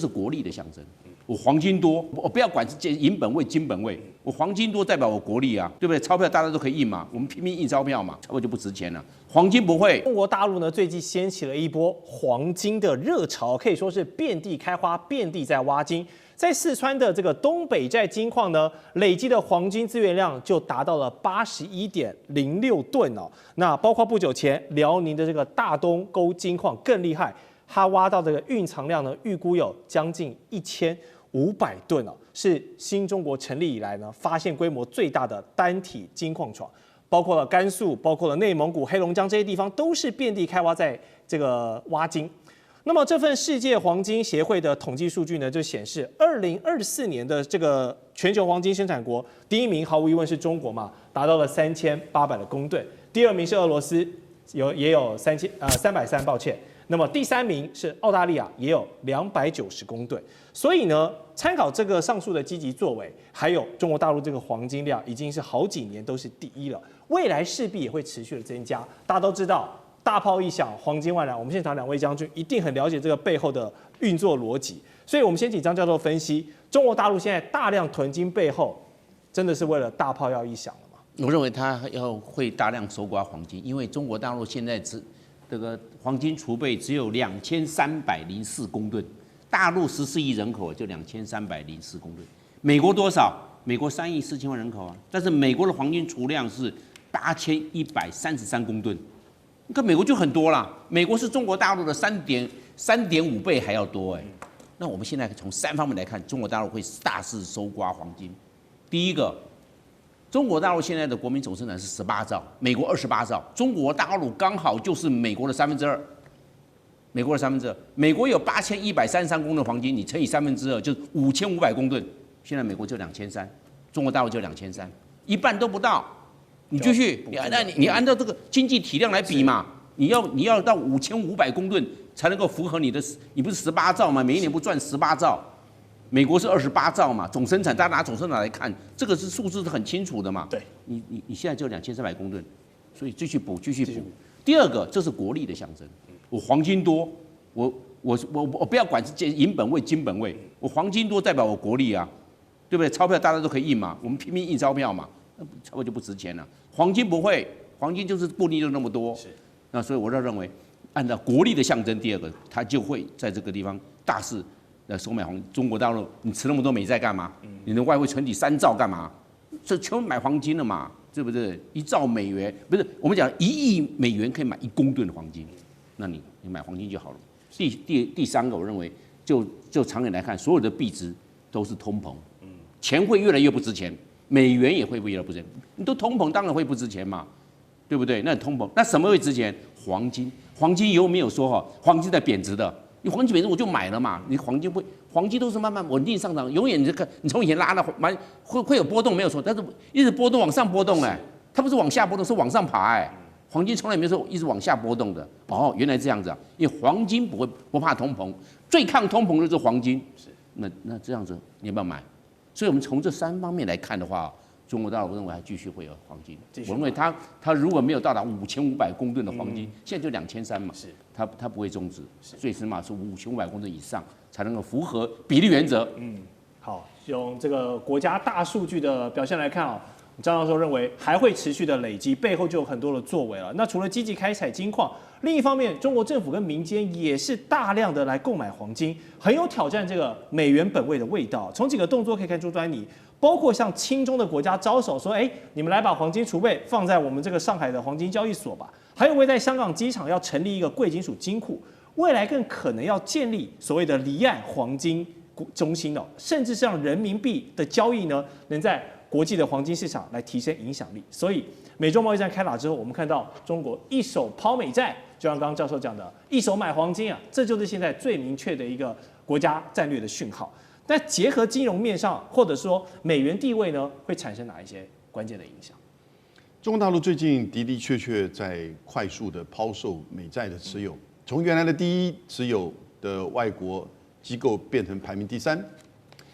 是国力的象征。我黄金多，我不要管是银本位、金本位，我黄金多代表我国力啊，对不对？钞票大家都可以印嘛，我们拼命印钞票嘛，钞票就不值钱了。黄金不会。中国大陆呢，最近掀起了一波黄金的热潮，可以说是遍地开花，遍地在挖金。在四川的东北寨金矿呢，累积的黄金资源量就达到了81.06吨哦。那包括不久前辽宁的大东沟金矿更厉害，它挖到蕴藏量呢，预估有将近1500吨哦，是新中国成立以来呢，发现规模最大的单体金矿床。包括了甘肃，包括了内蒙古、黑龙江这些地方，都是遍地开挖，在挖金。那么这份世界黄金协会的统计数据呢，就显示2024年的全球黄金生产国，第一名毫无疑问是中国嘛，达到了3800的公吨；第二名是俄罗斯，也有330，抱歉。那么第三名是澳大利亚，也有290公吨。所以呢，参考上述的积极作为，还有中国大陆黄金量已经是好几年都是第一了，未来势必也会持续的增加。大家都知道，大炮一响，黄金万两。我们现场2位将军一定很了解这个背后的运作逻辑，所以我们先请张教授分析，中国大陆现在大量囤金背后，真的是为了大炮要一响了吗？我认为它会大量搜刮黄金，因为中国大陆现在这个黄金储备只有2304公吨，大陆14亿人口就2304公吨。美国多少？美国3亿4千万人口啊，但是美国的黄金储量是8133公吨，你看美国就很多啦。美国是中国大陆的3.5倍还要多哎。那我们现在从3方面来看，中国大陆会大肆搜刮黄金。第一个，中国大陆现在的国民总生产是18兆，美国28兆，中国大陆刚好就是美国的2/3。美国的2/3，美国有8133公吨黄金，你乘以2/3就是5500公吨。现在美国就2300，中国大陆就2300，一半都不到。你继续，你按照这个经济体量来比嘛，你要到5500公吨才能够符合你的，你不是18兆吗？每一年不赚18兆。美国是28兆嘛，总生产，大家拿总生产来看，这个数字是很清楚的嘛。对，你现在就2300公吨，所以继续补。第二个，这是国力的象征。我黄金多，我不要管是银本位、金本位，我黄金多代表我国力啊，对不对？钞票大家都可以印嘛，我们拼命印钞票嘛，钞票就不值钱了。黄金不会，黄金就是固定就那么多。是，那所以我就认为，按照国力的象征，第二个，它就会在这个地方大肆收买黄金。中国大陆，你持那么多美债干嘛？你的外汇存底3兆干嘛？这全买黄金了嘛，对不对？1兆美元不是我们讲1亿美元可以买1公吨的黄金，那你买黄金就好了。第三个，我认为就长远来看，所有的币值都是通膨，钱会越来越不值钱，美元也会越来越不值钱。你都通膨，当然会不值钱嘛，对不对？那通膨，那什么会值钱？黄金有没有说黄金在贬值的？你黄金贬值我就买了嘛。你黄金都是慢慢稳定上涨，永远你从以前拉到会有波动没有错，但是一直波动往上波动它不是往下波动，是往上爬黄金从来没有说一直往下波动的。哦，原来这样子啊！因为黄金不怕通膨，最抗通膨的就是黄金。是，那这样子你要不要买？所以我们从这3方面来看的话，中国大陆我认为还继续会有黄金。我认为它如果没有到达5500公吨的黄金，现在就2300嘛，是它不会终止，最起码是5500公吨以上才能够符合比例原则。好，用这个国家大数据的表现来看张教授认为还会持续的累积，背后就有很多的作为了。那除了积极开采金矿，另一方面，中国政府跟民间也是大量的来购买黄金，很有挑战这个美元本位的味道。从几个动作可以看出端倪，包括向亲中的国家招手说，你们来把黄金储备放在我们这个上海的黄金交易所吧。还有为在香港机场要成立一个贵金属金库，未来更可能要建立所谓的离岸黄金中心甚至是让人民币的交易呢，能在国际的黄金市场来提升影响力。所以美中贸易战开打之后，我们看到中国一手抛美债，就像刚刚教授讲的，一手买黄金这就是现在最明确的一个国家战略的讯号。那结合金融面上，或者说美元地位呢，会产生哪一些关键的影响？中国大陆最近的确在快速的抛售美债的持有，从原来的第一持有的外国机构变成排名第3。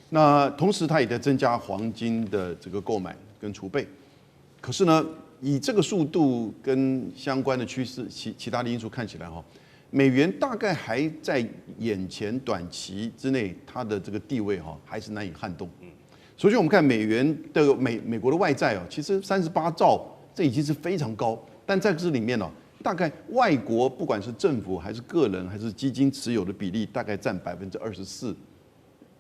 那同时，它也在增加黄金的这个购买跟储备。可是呢，以这个速度跟相关的趋势，其他的因素看起来美元大概还在眼前短期之内，它的这个地位还是难以撼动。首先我们看美元的美国的外债其实38兆，这已经是非常高，但在这里面大概外国不管是政府还是个人还是基金持有的比例，大概占24%，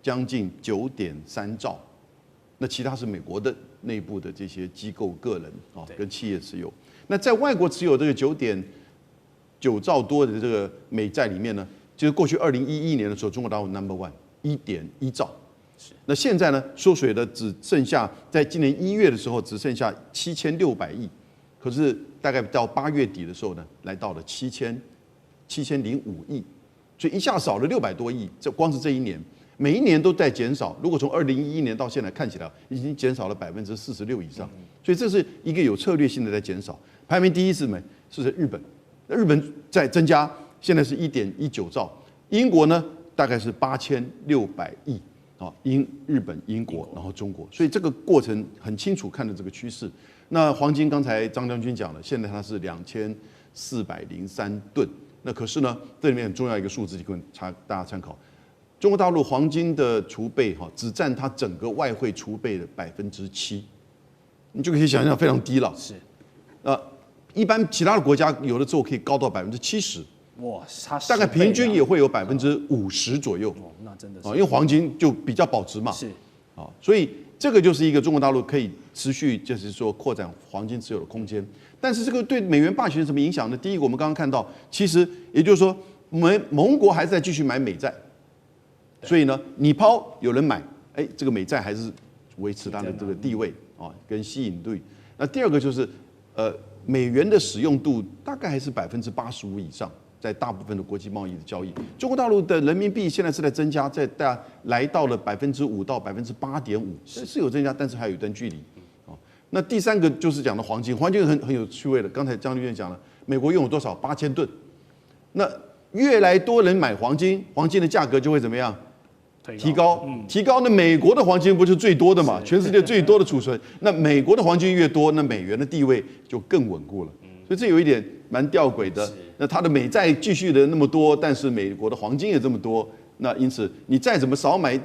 将近9.3兆。那其他是美国的内部的这些机构、个人跟企业持有。那在外国持有这个9.9兆多的这个美债里面呢，就是过去2011年的时候，中国大陆 No.1，1.1兆。那现在呢，缩水的只剩下在今年1月的时候只剩下7600亿，可是大概到8月底的时候呢，来到了7005亿，所以一下少了600多亿。这光是这一年，每一年都在减少。如果从2011年到现在看起来，已经减少了46%以上，所以这是一个有策略性的在减少。排名第一是日本，日本在增加，现在是1.19兆。英国呢，大概是8600亿。日本、英国，然后中国，所以这个过程很清楚看到这个趋势。那黄金刚才张将军讲了，现在它是2403吨。那可是呢，这里面很重要一个数字，就供大家参考。中国大陆黄金的储备只占它整个外汇储备的7%，你就可以想象非常低了。是，一般其他的国家有的时候可以高到70%。哇，大概平均也会有50%左右。那真的是，因为黄金就比较保值嘛。是，所以这个就是一个中国大陆可以持续就是说扩展黄金持有的空间。但是这个对美元霸权有什么影响呢？第一个，我们刚刚看到，其实也就是说，盟国还是在继续买美债，所以呢，你抛有人买，这个美债还是维持它的这个地位跟吸引力。那第二个就是美元的使用度大概还是85%以上。在大部分的国际贸易的交易，中国大陆的人民币现在是在增加，来到了5%到8.5%，是有增加，但是还有一段距离。那第三个就是讲的黄金，黄金很有趣味的。刚才张立院讲了，美国拥有多少？8000吨。那越来多人买黄金，黄金的价格就会怎么样？提高，提高。那美国的黄金不是最多的嘛？全世界最多的储存。那美国的黄金越多，那美元的地位就更稳固了。所以这有一点蛮吊诡的。那它的美债继续的那么多，但是美国的黄金也这么多，那因此你再怎么少买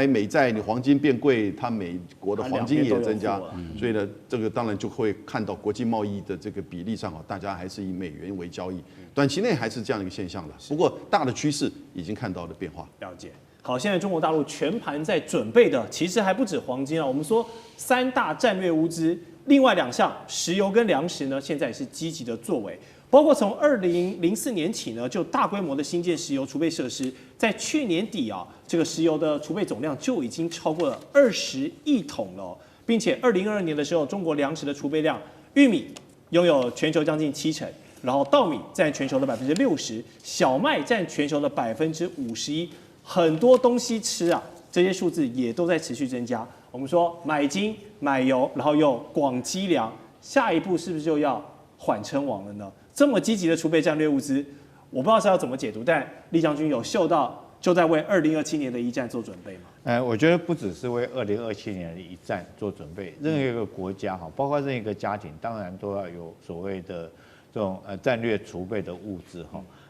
美债，你黄金变贵，它美国的黄金也增加，所以呢，这个当然就会看到国际贸易的这个比例上大家还是以美元为交易，短期内还是这样一个现象的。不过大的趋势已经看到了变化。了解。好，现在中国大陆全盘在准备的，其实还不止黄金啊。我们说3大战略物资，另外2项石油跟粮食呢，现在也是积极的作为。包括从2004年起呢，就大规模的新建石油储备设施，在去年底这个石油的储备总量就已经超过了20亿桶了，并且2022年的时候，中国粮食的储备量，玉米拥有全球将近70%，然后稻米占全球的60%，小麦占全球的51%，很多东西吃这些数字也都在持续增加。我们说买金买油，然后又广积粮，下一步是不是就要缓称王了呢？这么积极的储备战略物资，我不知道是要怎么解读，但厉将军有嗅到就在为2027年的一战做准备吗？我觉得不只是为2027年的一战做准备，任何一个国家包括任何一个家庭，当然都要有所谓的这种战略储备的物资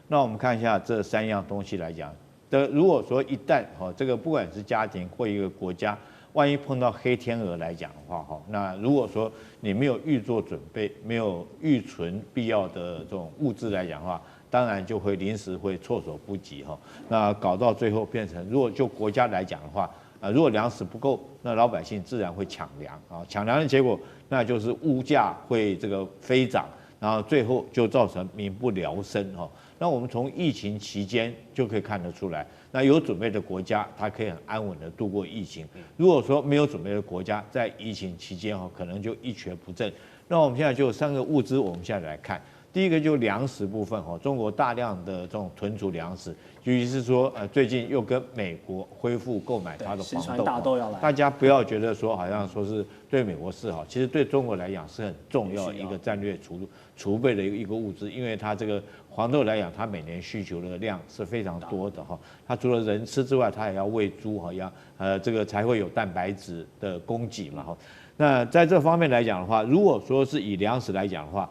那我们看一下这3样东西来讲，如果说一旦这个不管是家庭或一个国家，万一碰到黑天鹅来讲的话那如果说你没有预做准备，没有预存必要的这种物资来讲的话，当然就会临时会措手不及那搞到最后变成，如果就国家来讲的话，如果粮食不够，那老百姓自然会抢粮抢粮的结果，那就是物价会这个飞涨，然后最后就造成民不聊生那我们从疫情期间就可以看得出来，那有准备的国家，它可以很安稳的度过疫情。如果说没有准备的国家，在疫情期间可能就一蹶不振。那我们现在就有3个物资，我们现在来看。第一个就是粮食部分中国大量的这种囤储粮食，尤其是说最近又跟美国恢复购买它的黄豆，大豆要来，大家不要觉得说好像说是对美国是其实对中国来讲是很重要一个战略储备的一个物资，因为它这个黄豆来讲，它每年需求的量是非常多的它除了人吃之外，它也要喂猪这个才会有蛋白质的供给嘛那在这方面来讲的话，如果说是以粮食来讲的话，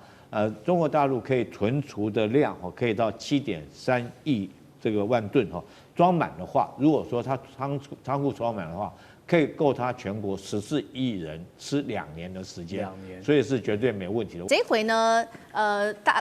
中国大陆可以存储的量可以到7.3亿这个万吨装满的话，如果说它仓库装满的话，可以够它全国14亿人吃2年的时间，所以是绝对没问题的。这一回呢，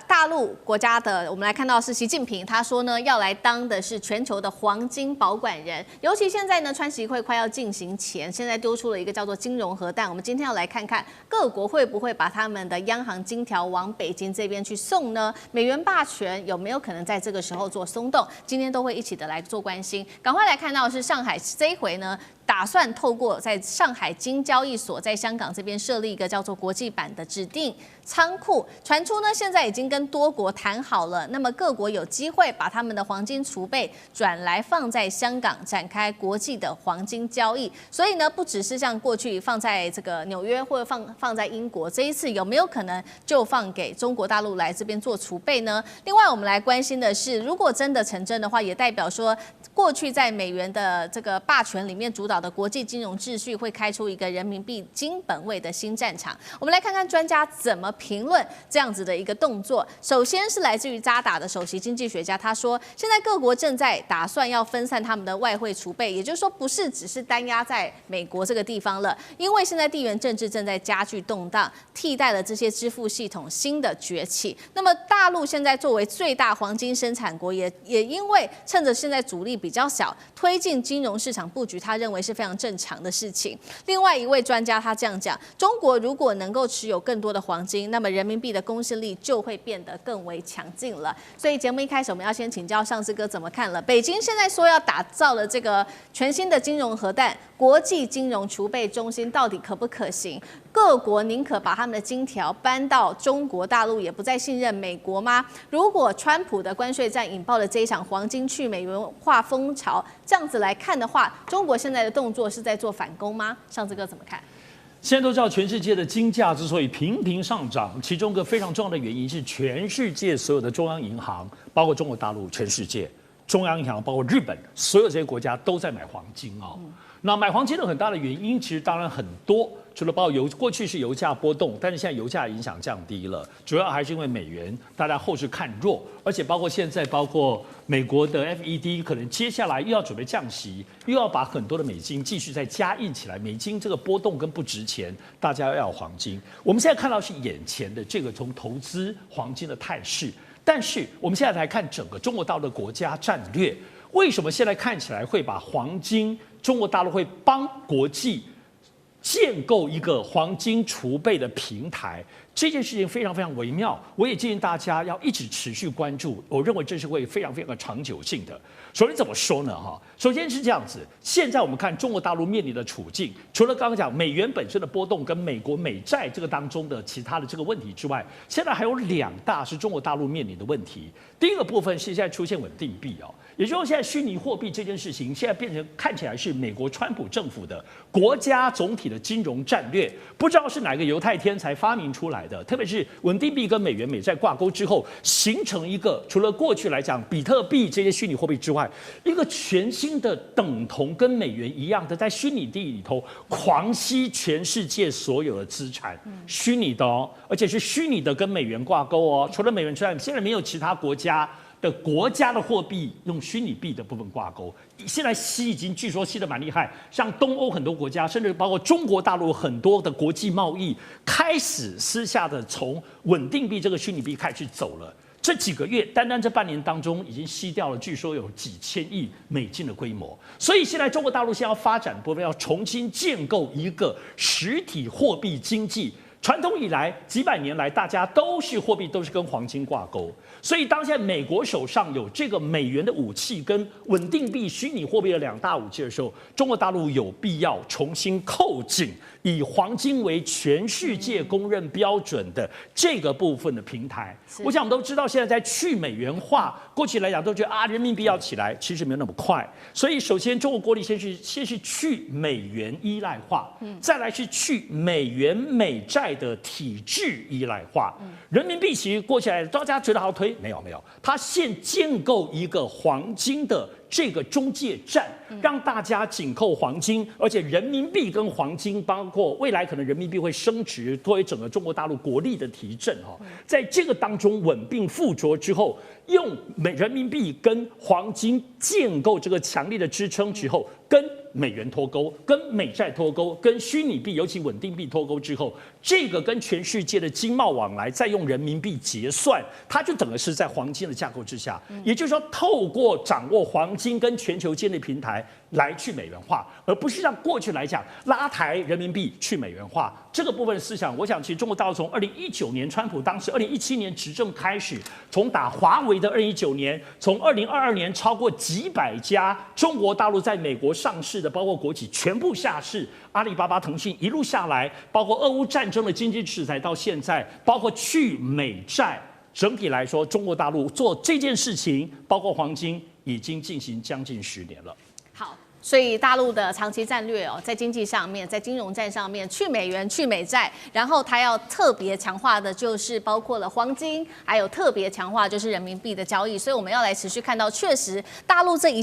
大陆国家的，我们来看到是习近平，他说呢要来当的是全球的黄金保管人，尤其现在呢川习会快要进行前，现在丢出了一个叫做金融核弹，我们今天要来看看各国会不会把他们的央行金条往北京这边去送呢？美元霸权有没有可能在这个时候做松动？今天都会一起的来做关心。赶快来看到的是上海这一回呢，打算透过在上海金交易所在香港这边设立一个叫做国际版的指定仓库，传出呢现在已经跟多国谈好了，那么各国有机会把他们的黄金储备转来放在香港，展开国际的黄金交易。所以呢，不只是像过去放在这个纽约或者放在英国，这一次有没有可能就放给中国大陆来这边做储备呢？另外，我们来关心的是，如果真的成真的话，也代表说过去在美元的这个霸权里面主导的国际金融秩序会开出一个人民币金本位的新战场。我们来看看专家怎么评论这样子的一个动作。首先是来自于渣打的首席经济学家，他说，现在各国正在打算要分散他们的外汇储备，也就是说，不是只是单压在美国这个地方了，因为现在地缘政治正在加剧动荡，替代了这些支付系统新的崛起。那么大陆现在作为最大黄金生产国，也因为趁着现在阻力比较小，推进金融市场布局，他认为是非常正常的事情。另外一位专家他这样讲，中国如果能够持有更多的黄金，那么人民币的公信力就会变得更为强劲了。所以节目一开始我们要先请教上志哥怎么看了。北京现在说要打造了这个全新的金融核弹国际金融储备中心，到底可不可行？各国宁可把他们的金条搬到中国大陆，也不再信任美国吗？如果川普的关税战引爆了这一场黄金去美元化风潮，这样子来看的话，中国现在的动作是在做反攻吗？上志哥怎么看？现在都知道，全世界的金价之所以频频上涨，其中一个非常重要的原因是全世界所有的中央银行，包括中国大陆、全世界中央银行，包括日本，所有这些国家都在买黄金哦。那买黄金的很大的原因，其实当然很多，除了包括过去是油价波动，但是现在油价影响降低了，主要还是因为美元大家后市看弱，而且包括现在包括美国的 FED 可能接下来又要准备降息，又要把很多的美金继续再加印起来，美金这个波动跟不值钱，大家要黄金。我们现在看到是眼前的这个从投资黄金的态势，但是我们现在来看整个中国大陆的国家战略，为什么现在看起来会把黄金？中国大陆会帮国际建构一个黄金储备的平台，这件事情非常非常微妙。我也建议大家要一直持续关注，我认为这是会非常非常长久性的。首先怎么说呢？首先是这样子，现在我们看中国大陆面临的处境，除了刚刚讲美元本身的波动跟美国美债这个当中的其他的这个问题之外，现在还有2大是中国大陆面临的问题。第一个部分是现在出现稳定币也就是说现在虚拟货币这件事情，现在变成看起来是美国川普政府的国家总体的金融战略，不知道是哪个犹太天才发明出来的。特别是稳定币跟美元美债挂钩之后，形成一个除了过去来讲比特币这些虚拟货币之外，一个全新的等同跟美元一样的，在虚拟币里头狂吸全世界所有的资产，虚拟的而且是虚拟的跟美元挂钩除了美元之外，现在没有其他国家的货币用虚拟币的部分挂钩，现在吸已经据说吸得蛮厉害，像东欧很多国家，甚至包括中国大陆很多的国际贸易开始私下的从稳定币这个虚拟币开始走了。这几个月，单这半年当中，已经吸掉了，据说有几千亿美金的规模。所以现在中国大陆现在要发展部分，要重新建构一个实体货币经济。传统以来几百年来，大家都是货币都是跟黄金挂钩，所以当现在美国手上有这个美元的武器跟稳定币、虚拟货币的2大武器的时候，中国大陆有必要重新扣紧以黄金为全世界公认标准的这个部分的平台。我想我们都知道，现在在去美元化，过去来讲都觉得人民币要起来，其实没有那么快。所以首先中国国力先是去美元依赖化，再来是去美元美债的体制依赖化。人民币其实过起来，大家觉得好推，没有，它现建构一个黄金的这个中介站，让大家紧扣黄金，而且人民币跟黄金，包括未来可能人民币会升值，作为整个中国大陆国力的提振哈，在这个当中稳并附着之后，用人民币跟黄金建构这个强烈的支撑之后，跟美元脱钩，跟美债脱钩，跟虚拟币尤其稳定币脱钩之后，这个跟全世界的经贸往来再用人民币结算，它就等于是在黄金的架构之下，也就是说，透过掌握黄金跟全球建立平台来去美元化，而不是让过去来讲拉抬人民币去美元化这个部分思想。我想，其实中国大陆从2019年川普当时2017年执政开始，从打华为的2019年，从2022年超过几百家中国大陆在美国上市的，包括国企全部下市，阿里巴巴、腾讯一路下来，包括俄乌战争的经济制裁到现在，包括去美债，整体来说，中国大陆做这件事情，包括黄金，已经进行将近10年了。好。所以大陆的长期战略在经济上面，在金融战上面，去美元、去美债，然后它要特别强化的就是包括了黄金，还有特别强化就是人民币的交易。所以我们要来持续看到，确实大陆这一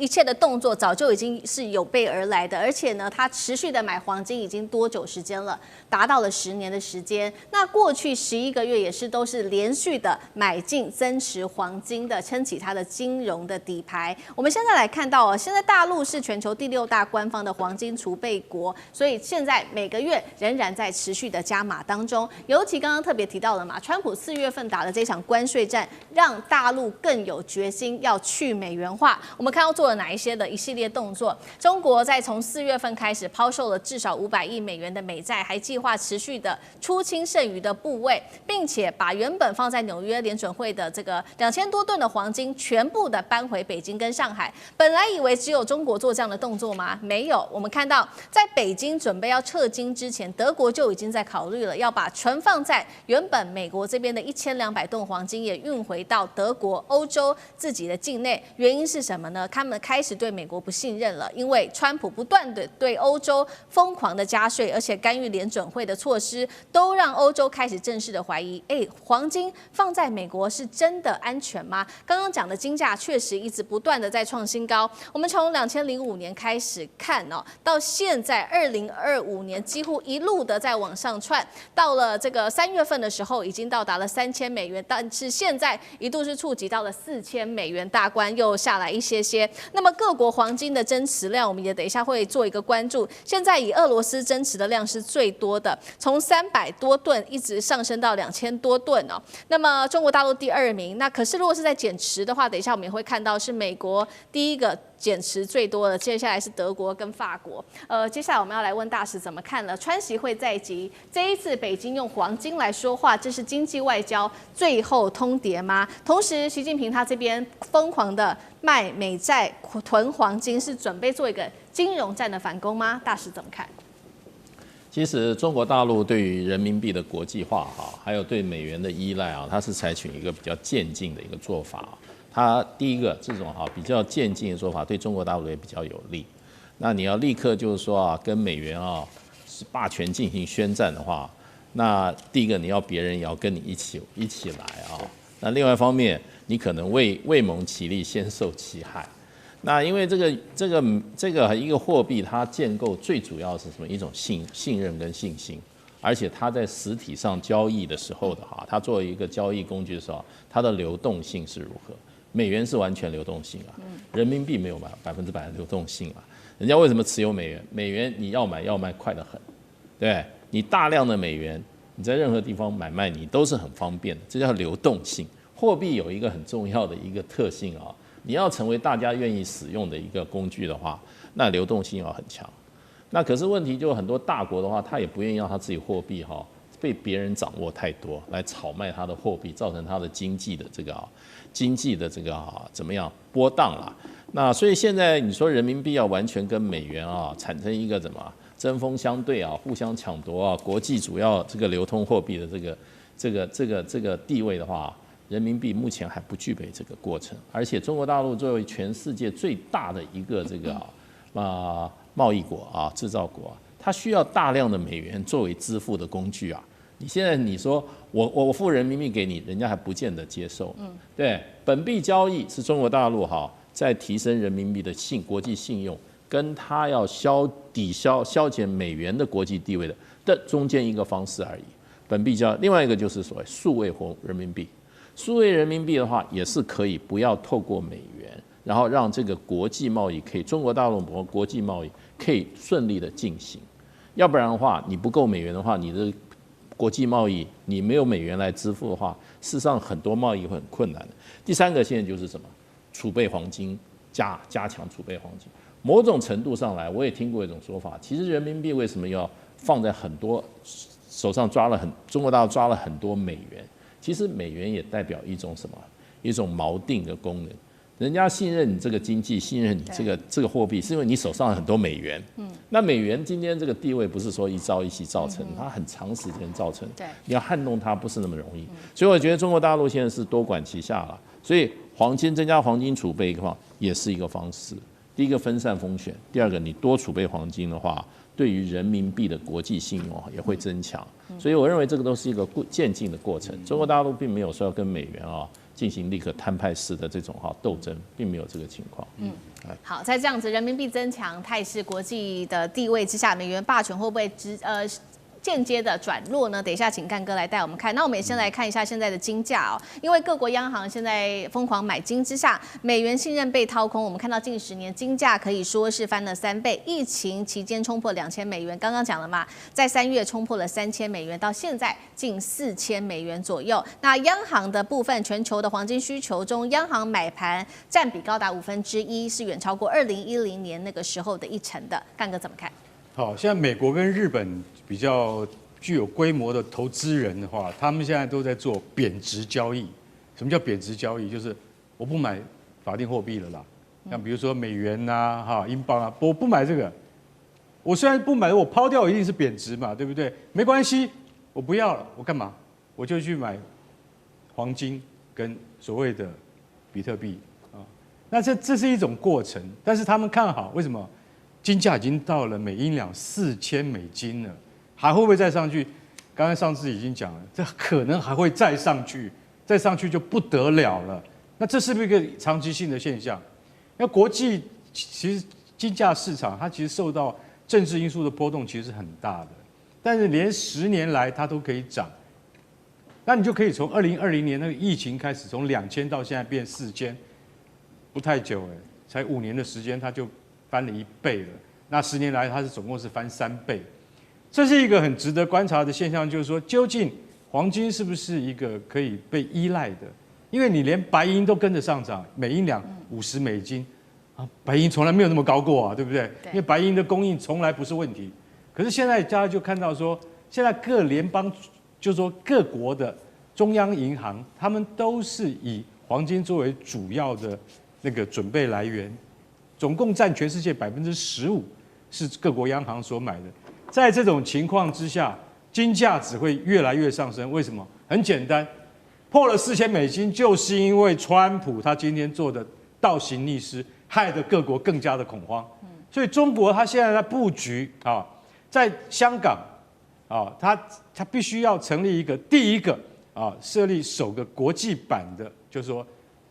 切的动作早就已经是有备而来的，而且呢，它持续的买黄金已经多久时间了？达到了10年的时间。那过去11个月也是都是连续的买进增持黄金的，撑起它的金融的底牌。我们现在来看到现在大陆是全球第6大官方的黄金储备国，所以现在每个月仍然在持续的加码当中。尤其刚刚特别提到了嘛，川普4月份打的这场关税战，让大陆更有决心要去美元化。我们看到做了哪一些的一系列动作？中国在从4月份开始抛售了至少500亿美元的美债，还计划持续的出清剩余的部位，并且把原本放在纽约联准会的这个2000多吨的黄金全部的搬回北京跟上海。本来以为只有中国做这样的动作吗？没有，我们看到在北京准备要撤金之前，德国就已经在考虑了要把存放在原本美国这边的1200吨黄金也运回到德国、欧洲自己的境内。原因是什么呢？他们开始对美国不信任了，因为川普不断的对欧洲疯狂的加税，而且干预联准会的措施，都让欧洲开始正式的怀疑：黄金放在美国是真的安全吗？刚刚讲的金价确实一直不断的在创新高。我们从2005年开始看到现在2025年几乎一路的在往上窜，到了这个3月份的时候已经到达了3000美元，但是现在一度是触及到了4000美元大关，又下来一些些。那么各国黄金的增持量，我们也等一下会做一个关注。现在以俄罗斯增持的量是最多的，从300多吨一直上升到2000多吨那么中国大陆第2名，那可是如果是在减持的话，等一下我们也会看到是美国第一个减持最多的，接下来是德国跟法国。接下来我们要来问大使怎么看了。川习会在即，这一次北京用黄金来说话，这是经济外交最后通牒吗？同时，习近平他这边疯狂的卖美债、囤黄金，是准备做一个金融战的反攻吗？大使怎么看？其实中国大陆对于人民币的国际化还有对美元的依赖它是采取一个比较渐进的一个做法。它第一个这种比较渐进的做法对中国大陆也比较有利。那你要立刻就是说跟美元是霸权进行宣战的话，那第一个你要别人也要跟你一起来那另外一方面，你可能未蒙其利先受其害。那因为这个一个货币它建构最主要是什么？一种信任跟信心。而且它在实体上交易的时候它作为一个交易工具的时候，它的流动性是如何？美元是完全流动性人民币没有100%的流动性人家为什么持有美元？美元你要买要卖快得很，对，你大量的美元，你在任何地方买卖你都是很方便的，这叫流动性。货币有一个很重要的一个特性你要成为大家愿意使用的一个工具的话，那流动性要很强。那可是问题就是很多大国的话，他也不愿意让他自己货币被别人掌握太多，来炒卖他的货币，造成他的经济的这个怎么样波荡啦。那所以现在你说人民币要完全跟美元产生一个怎么针锋相对互相抢夺国际主要这个流通货币的这个地位的话，人民币目前还不具备这个过程。而且中国大陆作为全世界最大的一个这个贸易国制造国它需要大量的美元作为支付的工具你现在你说我付人民币给你，人家还不见得接受。对，本币交易是中国大陆在提升人民币的国际信用，跟它要消减美元的国际地位的中间一个方式而已。本币交易，另外一个就是所谓数位人民币。数位人民币的话，也是可以不要透过美元，然后让这个国际贸易中国大陆国际贸易可以顺利的进行。要不然的话，你不够美元的话，你的国际贸易你没有美元来支付的话，事实上很多贸易会很困难的。第三个现在就是什么？储备黄金，加强储备黄金。某种程度上来，我也听过一种说法，其实人民币为什么要放在很多手上中国大陆抓了很多美元？其实美元也代表一种什么？一种锚定的功能。人家信任你这个经济，信任你这个货币，是因为你手上有很多美元。那美元今天这个地位不是说一朝一夕造成，它很长时间造成。你要撼动它不是那么容易。所以我觉得中国大陆现在是多管齐下了。所以增加黄金储备的话，也是一个方式。第一个分散风险，第二个你多储备黄金的话，对于人民币的国际信用也会增强。所以我认为这个都是一个渐进的过程。中国大陆并没有说要跟美元进行立刻摊派式的这种斗争，并没有这个情况。好，在这样子人民币增强、态势国际的地位之下，美元霸权会不会间接的转弱呢？等一下，请干哥来带我们看。那我们也先来看一下现在的金价因为各国央行现在疯狂买金之下，美元信任被掏空。我们看到近10年金价可以说是翻了3倍，疫情期间冲破2000美元，刚刚讲了嘛，在3月冲破了3000美元，到现在近4000美元左右。那央行的部分，全球的黄金需求中，央行买盘占比高达1/5，是远超过2010年那个时候的1成的。干哥怎么看？好，现在美国跟日本比较具有规模的投资人的话，他们现在都在做贬值交易。什么叫贬值交易？就是我不买法定货币了啦，像比如说美元啊、英镑啊，我不买这个。我虽然不买，我抛掉一定是贬值嘛，对不对？没关系，我不要了，我干嘛？我就去买黄金跟所谓的比特币啊。那这是一种过程，但是他们看好，为什么？金价已经到了每英两4000美金了，还会不会再上去？刚才上次已经讲了，这可能还会再上去，再上去就不得了了。那这是不是一个长期性的现象？那国际其实金价市场它其实受到政治因素的波动其实是很大的，但是连10年来它都可以涨。那你就可以从2020年那个疫情开始，从2000到现在变4000，不太久才5年的时间它就翻了1倍了，那10年来它总共是翻3倍，这是一个很值得观察的现象，就是说究竟黄金是不是一个可以被依赖的？因为你连白银都跟着上涨，每英两50美金白银从来没有那么高过啊，对不对？因为白银的供应从来不是问题，可是现在大家就看到说，现在各联邦就是说各国的中央银行，他们都是以黄金作为主要的那个准备来源。总共占全世界15%是各国央行所买的，在这种情况之下，金价只会越来越上升。为什么？很简单，破了4000美金，就是因为川普他今天做的倒行逆施，害得各国更加的恐慌。所以中国他现在在布局在香港他必须要成立第一个设立首个国际版的，就是说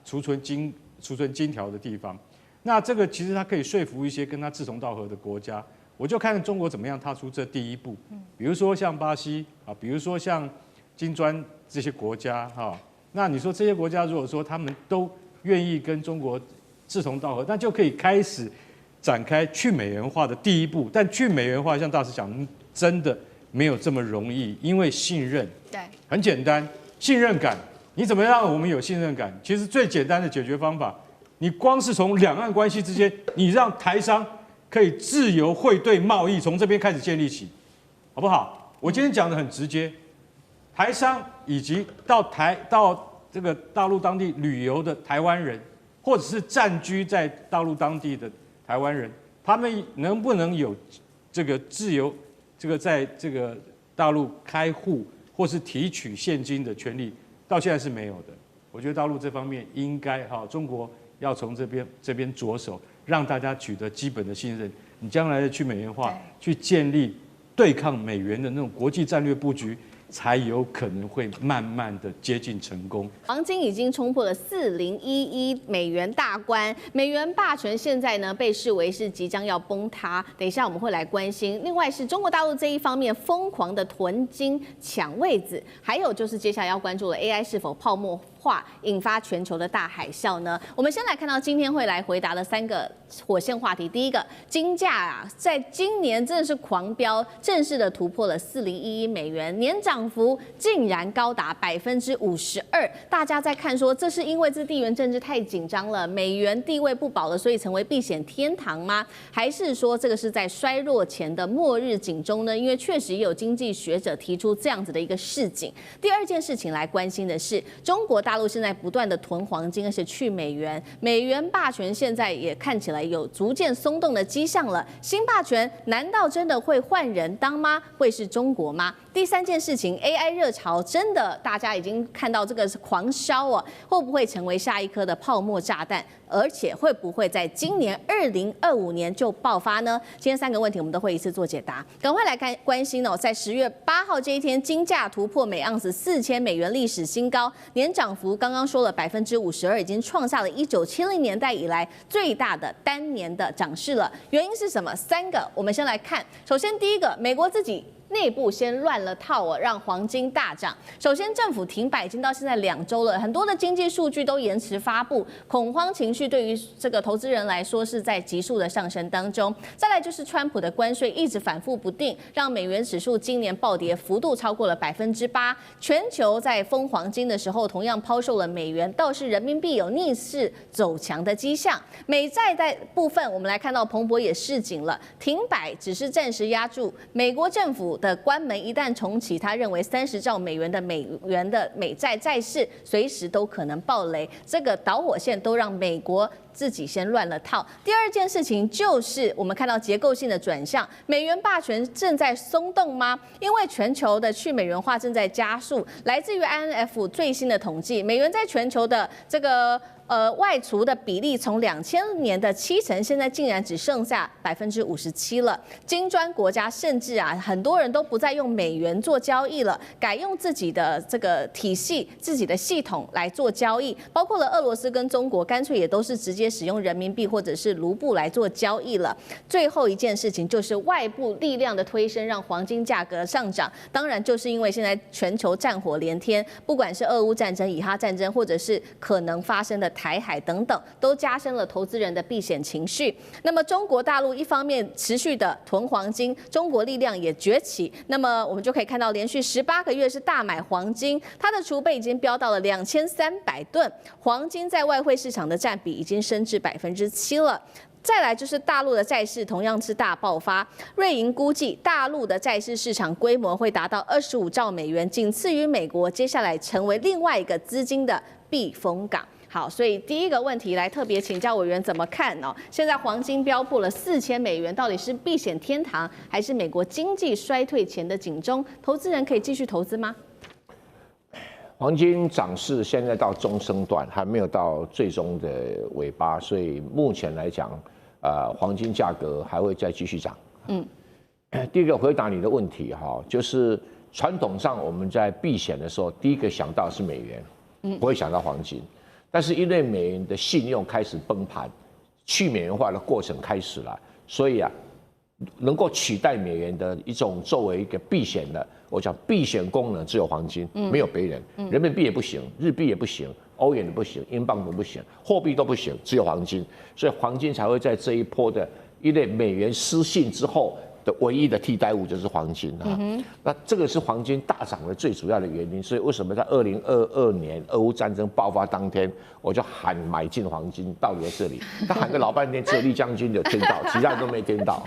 储存金条的地方。那这个其实它可以说服一些跟它志同道合的国家，我就看中国怎么样踏出这第一步。比如说像巴西比如说像金砖这些国家那你说这些国家如果说他们都愿意跟中国志同道合，那就可以开始展开去美元化的第一步。但去美元化，像大师讲，真的没有这么容易，因为信任，对，很简单，信任感，你怎么让我们有信任感？其实最简单的解决方法。你光是从两岸关系之间，你让台商可以自由汇兑贸易，从这边开始建立起，好不好？我今天讲的很直接，台商以及到这个大陆当地旅游的台湾人，或者是暂居在大陆当地的台湾人，他们能不能有这个自由，在这个大陆开户或是提取现金的权利，到现在是没有的。我觉得大陆这方面应该中国。要从这边着手，让大家取得基本的信任。你将来的去美元化，去建立对抗美元的那种国际战略布局，才有可能会慢慢的接近成功。黄金已经冲破了4011美元大关，美元霸权现在呢被视为是即将要崩塌。等一下我们会来关心。另外是中国大陆这一方面疯狂的囤金抢位子，还有就是接下来要关注的 AI 是否泡沫化，引发全球的大海啸呢？我们先来看到今天会来回答的3个火线话题。第一个，金价啊，在今年真的是狂飙，正式的突破了4011美元，年涨幅竟然高达52%。大家在看说，这是因为这地缘政治太紧张了，美元地位不保了，所以成为避险天堂吗？还是说这个是在衰弱前的末日警钟呢？因为确实也有经济学者提出这样子的一个示警。第二件事情来关心的是，中国大陆现在不断的囤黄金，而且去美元，美元霸权现在也看起来有逐渐松动的迹象了。新霸权难道真的会换人当吗？会是中国吗？第三件事情 ，AI 热潮真的大家已经看到这个是狂烧哦，会不会成为下一颗的泡沫炸弹？而且会不会在今年2025年就爆发呢？今天3个问题我们都会一次做解答，赶快来关心哦。在10月8号这一天，金价突破每盎司4000美元历史新高，年涨幅刚刚说了52%，已经创下了1970年代以来最大的单年的涨势了。原因是什么？3个，我们先来看。首先第一个，美国自己内部先乱了套哦，让黄金大涨。首先，政府停摆已经到现在2周了，很多的经济数据都延迟发布，恐慌情绪对于这个投资人来说是在急速的上升当中。再来就是川普的关税一直反复不定，让美元指数今年暴跌幅度超过了8%。全球在封黄金的时候，同样抛售了美元，倒是人民币有逆势走强的迹象。美债的部分，我们来看到彭博也示警了，停摆只是暂时压住美国政府的关门，一旦重启，他认为30兆美元的美债债市随时都可能爆雷，这个导火线都让美国自己先乱了套。第二件事情就是我们看到结构性的转向，美元霸权正在松动吗？因为全球的去美元化正在加速。来自于 IMF 最新的统计，美元在全球的这个外储的比例从2000年的70%，现在竟然只剩下57%了。金砖国家甚至啊，很多人都不再用美元做交易了，改用自己的这个体系、自己的系统来做交易。包括了俄罗斯跟中国，干脆也都是直接使用人民币或者是卢布来做交易了。最后一件事情就是外部力量的推升，让黄金价格上涨。当然，就是因为现在全球战火连天，不管是俄乌战争、以哈战争，或者是可能发生的台海等等，都加深了投资人的避险情绪。那么中国大陆一方面持续的囤黄金，中国力量也崛起。那么我们就可以看到，连续18个月是大买黄金，它的储备已经飙到了2300吨，黄金在外汇市场的占比已经升至7%了。再来就是大陆的债市同样是大爆发，瑞银估计大陆的债市市场规模会达到25兆美元，仅次于美国，接下来成为另外一个资金的避风港。好，所以第一个问题来特别请教委员怎么看哦？现在黄金飙破了4000美元，到底是避险天堂，还是美国经济衰退前的警钟？投资人可以继续投资吗？黄金涨势现在到中升段，还没有到最终的尾巴，所以目前来讲，黄金价格还会再继续涨。第一个回答你的问题哈，就是传统上我们在避险的时候，第一个想到是美元，不会想到黄金。但是因为美元的信用开始崩盘，去美元化的过程开始了，所以啊，能够取代美元的一种作为一个避险的，我讲避险功能只有黄金，没有别人，人民币也不行，日币也不行，欧元也不行，英镑都不行，货币都不行，只有黄金，所以黄金才会在这一波的，因为美元失信之后的唯一的替代物就是黄金啊。那这个是黄金大涨的最主要的原因。所以为什么在2022年俄乌战争爆发当天，我就喊买进黄金，道理在这里。他喊个老半天，只有李将军有听到，其他人都没听到。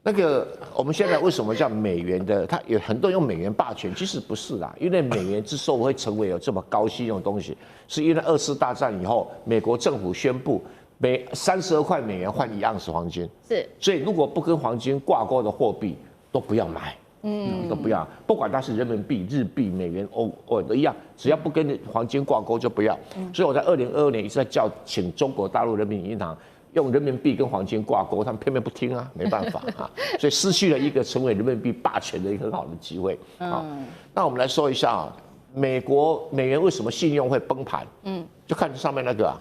那个我们现在为什么叫美元的？他有很多人用美元霸权，其实不是啦。因为美元之所以会成为有这么高信用的东西，是因为2次大战以后，美国政府宣布32块美元换1盎司黄金，是，所以如果不跟黄金挂钩的货币都不要买，都不要，不管它是人民币、日币、美元、欧都一样，只要不跟黄金挂钩就不要。所以我在2022年一直在请中国大陆人民银行用人民币跟黄金挂钩，他们偏偏不听啊，没办法啊，所以失去了一个成为人民币霸权的一个很好的机会。好，那我们来说一下啊，美元为什么信用会崩盘？就看上面那个啊，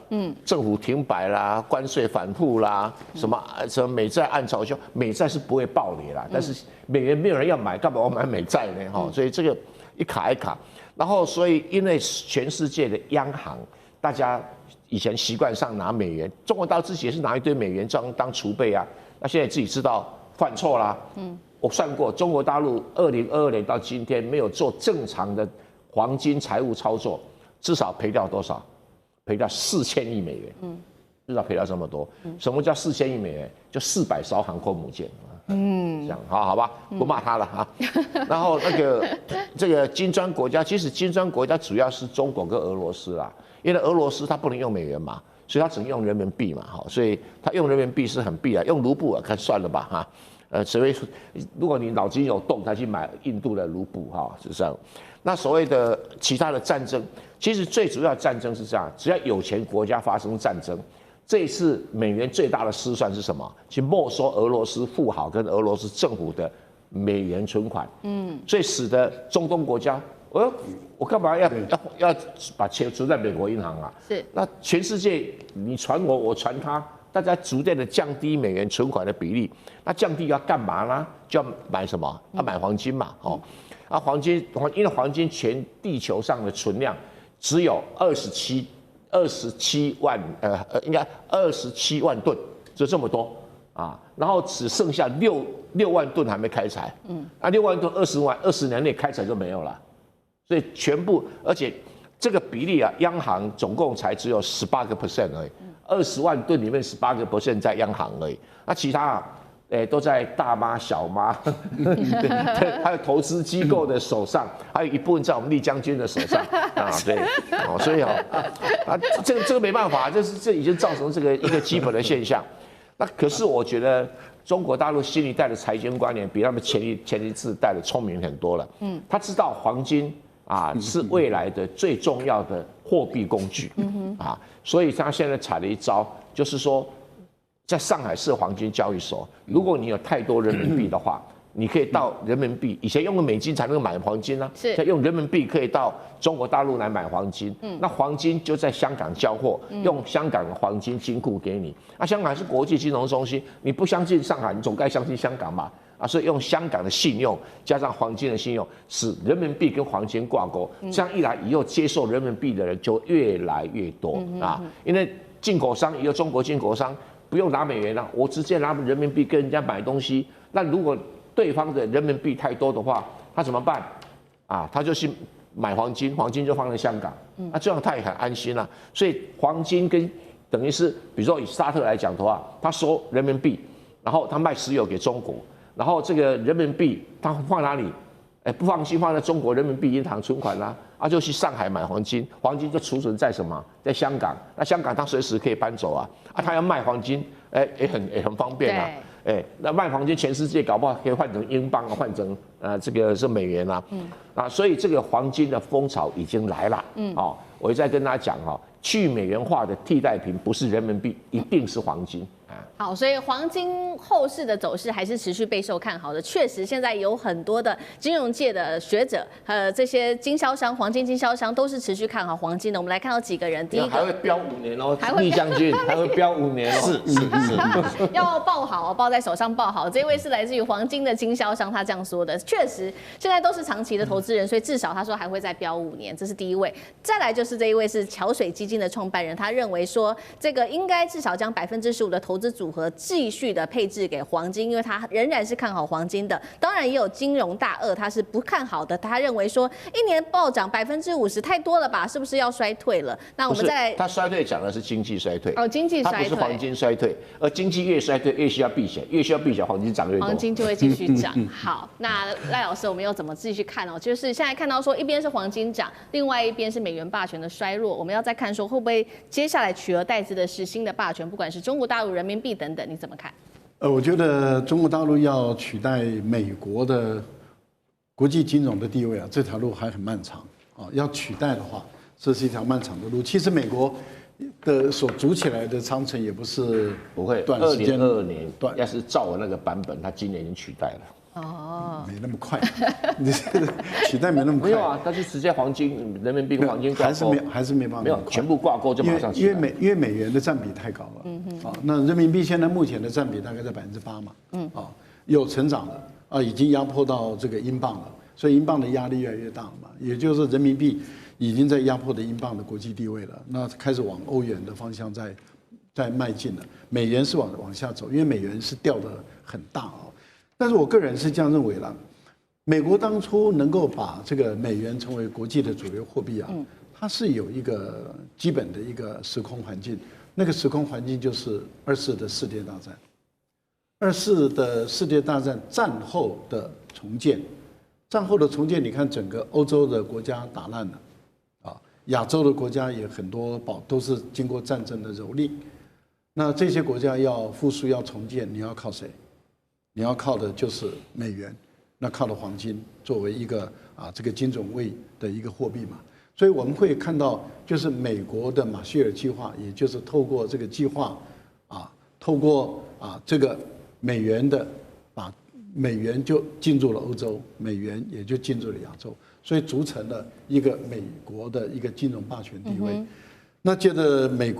政府停摆啦，关税反复啦，什么美债暗潮汹，美债是不会暴跌啦，但是美元没有人要买，干嘛我买美债呢？哈，所以这个一卡一卡，然后所以因为全世界的央行，大家以前习惯上拿美元，中国大陆自己也是拿一堆美元当储备啊，那现在自己知道犯错啦，我算过，中国大陆2022年到今天没有做正常的黄金财务操作，至少赔掉多少？赔掉4000亿美元，至少赔掉这么多。什么叫4000亿美元？就400艘航空母舰。这样好吧，不骂他了哈。然后这个金砖国家，其实金砖国家主要是中国跟俄罗斯啦，因为俄罗斯它不能用美元嘛，所以它只能用人民币嘛，好，所以它用人民币是很必然，用卢布啊，看算了吧哈。所谓如果你脑筋有洞，才去买印度的卢布哈，是这样。那所谓的其他的战争，其实最主要的战争是这样，只要有钱国家发生战争。这一次美元最大的失算是什么？去没收俄罗斯富豪跟俄罗斯政府的美元存款，所以使得中东国家，我干嘛要把钱存在美国银行啊？是，那全世界你传我，我传他，大家逐渐的降低美元存款的比例，那降低要干嘛呢？就要买什么？要买黄金嘛，黄金，因为黄金全地球上的存量只有27万应该27万吨，就这么多啊，然后只剩下6万吨还没开采，那6万吨20年内开采就没有了，所以全部，而且这个比例啊，央行总共才只有18% 而已，20万吨里面18% 在央行而已，那其他啊。都在大妈、小妈，还有投资机构的手上，还有一部分在我们丽将军的手上啊，对，所以这个没办法，这已经造成这个一个基本的现象。那可是我觉得中国大陆新一代的财经观念比他们前一次代的聪明很多了。他知道黄金啊是未来的最重要的货币工具啊，所以他现在采了一招，就是说。在上海市黄金交易所，如果你有太多人民币的话，你可以到人民币，以前用美金才能买黄金啊，现在用人民币可以到中国大陆来买黄金，那黄金就在香港交货，用香港的黄金金库给你。那香港是国际金融中心，你不相信上海，你总该相信香港嘛。所以用香港的信用加上黄金的信用，使人民币跟黄金挂钩，这样一来以后接受人民币的人就越来越多啊，因为进口商以后中国进口商。不用拿美元了，我直接拿人民币跟人家买东西。那如果对方的人民币太多的话，他怎么办？他就去买黄金，黄金就放在香港，那这样他也很安心了。所以黄金跟等于是，比如说以沙特来讲的话，他收人民币，然后他卖石油给中国，然后这个人民币他放哪里？不放心放在中国人民币银行存款啦，就去上海买黄金，黄金就储存在什么？在香港，那香港他随时可以搬走啊，他要卖黄金，也很方便啊，那卖黄金全世界搞不好可以换成英镑啊，换成这个是美元啊，所以这个黄金的风潮已经来了，我一再跟大家讲去美元化的替代品不是人民币，一定是黄金。好，所以黄金后市的走势还是持续备受看好的。确实，现在有很多的金融界的学者，这些经销商、黄金经销商都是持续看好黄金的。我们来看到几个人，第一个还会飙5年哦，丽将军还会飙5年哦，是，要抱好，抱在手上抱好。这位是来自于黄金的经销商，他这样说的。确实，现在都是长期的投资人，所以至少他说还会再飙5年，这是第一位。再来就是这一位是桥水基金的创办人，他认为说这个应该至少将15%的投资组合继续的配置给黄金，因为他仍然是看好黄金的。当然也有金融大鳄，他是不看好的，他认为说一年暴涨50%太多了吧，是不是要衰退了？那我们再来，他衰退讲的是经济衰退经济衰退，他不是黄金衰退，而经济越衰退越需要避险，越需要避险，黄金涨越多，黄金就会继续涨。好，那赖老师，我们又怎么继续看就是现在看到说一边是黄金涨，另外一边是美元霸权的衰弱，我们要再看说会不会接下来取而代之的是新的霸权，不管是中国大陆、人民币等等，你怎么看？我觉得中国大陆要取代美国的国际金融的地位这条路还很漫长要取代的话，这是一条漫长的路。其实美国的所筑起来的长城也不是不会，短时间2022年短要是照我那个版本，它今年已经取代了。没那么快，你这个取代没那么快。没有啊，但是直接黄金、人民币跟黄金挂钩还是没办法，没有全部挂钩就马上取代。因为美元的占比太高了，那人民币现在目前的占比大概在8%嘛，有成长的已经压迫到这个英镑了，所以英镑的压力越来越大了嘛，也就是人民币已经在压迫的英镑的国际地位了，那开始往欧元的方向在迈进了，美元是往下走，因为美元是掉得很大但是我个人是这样认为啦，美国当初能够把这个美元成为国际的主流货币它是有一个基本的一个时空环境，那个时空环境就是2次的世界大战，2次的世界大战战后的重建，战后的重建，你看整个欧洲的国家打烂了，亚洲的国家也很多都是经过战争的蹂躏，那这些国家要复苏要重建，你要靠谁？你要靠的就是美元，那靠的黄金作为一个这个金准位的一个货币嘛，所以我们会看到，就是美国的马歇尔计划，也就是透过这个计划透过这个美元的把美元就进入了欧洲，美元也就进入了亚洲，所以组成了一个美国的一个金融霸权地位。那接着美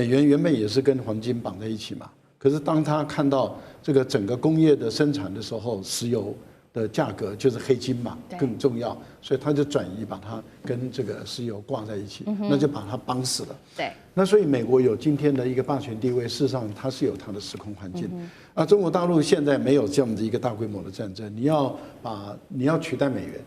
元原本也是跟黄金绑在一起嘛。可是当他看到这个整个工业的生产的时候，石油的价格就是黑金嘛更重要，所以他就转移把它跟这个石油挂在一起，那就把它绑死了。对，那所以美国有今天的一个霸权地位，事实上它是有它的时空环境。中国大陆现在没有这样的一个大规模的战争，你要取代美元，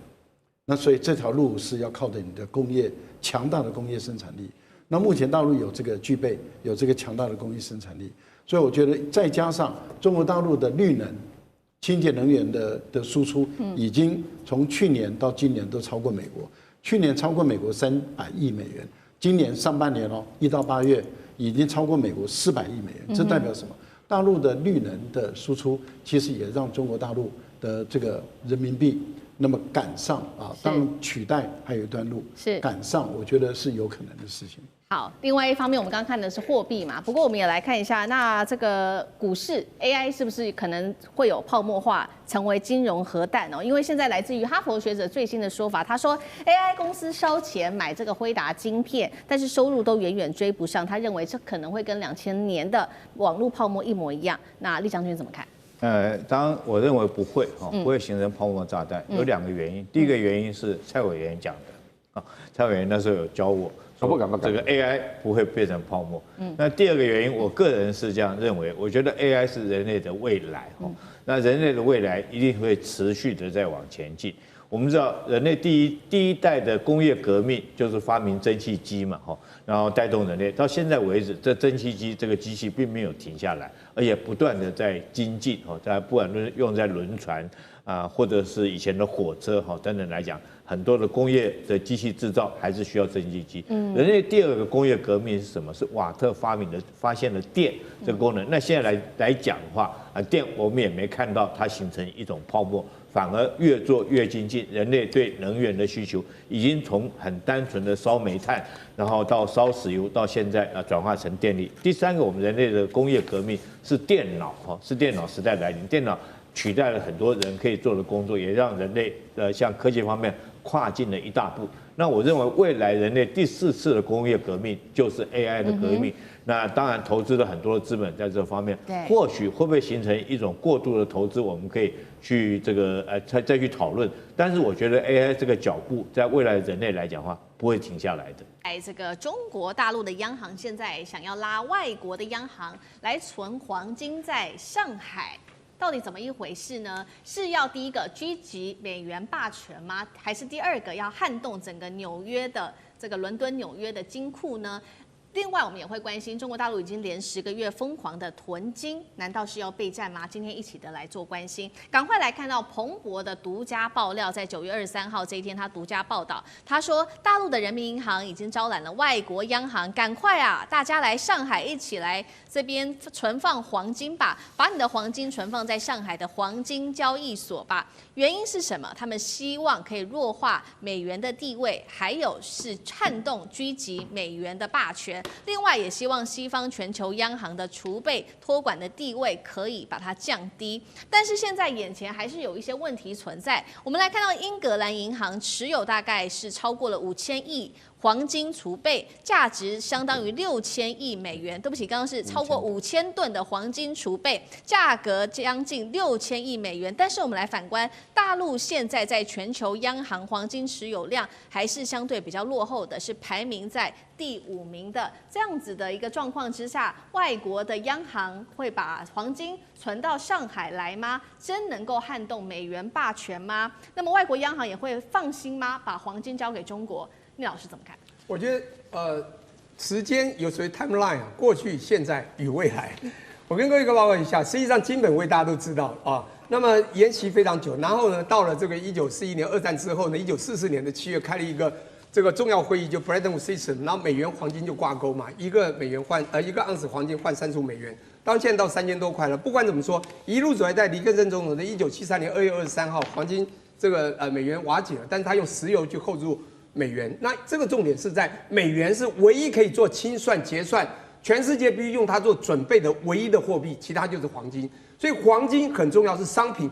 那所以这条路是要靠着你的工业强大的工业生产力。那目前大陆有这个具备有这个强大的工业生产力。所以我觉得，再加上中国大陆的绿能、清洁能源的输出，已经从去年到今年都超过美国。去年超过美国300亿美元，今年上半年1到8月已经超过美国400亿美元。这代表什么？大陆的绿能的输出，其实也让中国大陆的这个人民币那么赶上当然取代还有一段路，赶上我觉得是有可能的事情。好，另外一方面，我们刚刚看的是货币嘛，不过我们也来看一下，那这个股市 AI 是不是可能会有泡沫化，成为金融核弹因为现在来自于哈佛学者最新的说法，他说 AI 公司烧钱买这个辉达晶片，但是收入都远远追不上，他认为这可能会跟2000年的网络泡沫一模一样。那厉将军怎么看？当然我认为不会不会形成泡沫炸弹，有2个原因。第一个原因是蔡委员讲的蔡委员那时候有教我。这个 AI 不会变成泡沫。那第2个原因，我个人是这样认为，我觉得 AI 是人类的未来那人类的未来一定会持续的在往前进。我们知道，人类第一代的工业革命就是发明蒸汽机嘛然后带动人类到现在为止，这蒸汽机这个机器并没有停下来，而且不断的在精进在不管是用在轮船或者是以前的火车等等来讲。很多的工业的机器制造还是需要蒸汽机。人类第2个工业革命是什么？是瓦特发现了电这个功能。那现在来讲的话，电我们也没看到它形成一种泡沫，反而越做越精进。人类对能源的需求已经从很单纯的烧煤炭，然后到烧石油，到现在转化成电力。第3个，我们人类的工业革命是电脑是电脑时代来临，电脑取代了很多人可以做的工作，也让人类向科技方面跨进了一大步。那我认为未来人类第4次的工业革命就是 AI 的革命。那当然投资了很多的资本在这方面，或许会不会形成一种过度的投资，我们可以去这个再去讨论。但是我觉得 AI 这个脚步在未来人类来讲的话，不会停下来的。这个中国大陆的央行现在想要拉外国的央行来存黄金在上海。到底怎么一回事呢？是要第一个狙击美元霸权吗？还是第2个要撼动整个纽约的这个伦敦、纽约的金库呢？另外，我们也会关心中国大陆已经连10个月疯狂的囤金，难道是要备战吗？今天一起的来做关心。赶快来看到彭博的独家爆料，在9月23号这一天，他独家报道，他说大陆的人民银行已经招揽了外国央行，赶快大家来上海一起来这边存放黄金吧，把你的黄金存放在上海的黄金交易所吧。原因是什么？他们希望可以弱化美元的地位，还有是撼动狙击美元的霸权。另外也希望西方全球央行的储备托管的地位可以把它降低。但是现在眼前还是有一些问题存在。我们来看到英格兰银行持有大概是超过了5000亿黄金储备，价值相当于6000亿美元。对不起，刚刚是超过5000吨的黄金储备，价格将近6000亿美元。但是我们来反观大陆，现在在全球央行黄金持有量还是相对比较落后的，是排名在第5名的。这样子的一个状况之下，外国的央行会把黄金存到上海来吗？真能够撼动美元霸权吗？那么外国央行也会放心吗？把黄金交给中国？聂老师怎么看？我觉得时间有所谓 timeline 啊，过去、现在与未来。我跟各位报告一下，实际上金本位大家都知道啊，那么延期非常久，然后呢，到了这个1941年二战之后呢，1944年的7月开了一个这个重要会议，就 Bretton Woods System， 然后美元黄金就挂钩嘛，1个美元换1个盎司黄金换35美元，到现在到3000多块了。不管怎么说，一路走来，在尼克森总统的1973年2月23号，黄金这个美元瓦解了，但是他用石油去 hold 住美元。那这个重点是在美元是唯一可以做清算结算，全世界必须用它做准备的唯一的货币，其他就是黄金。所以黄金很重要，是商品，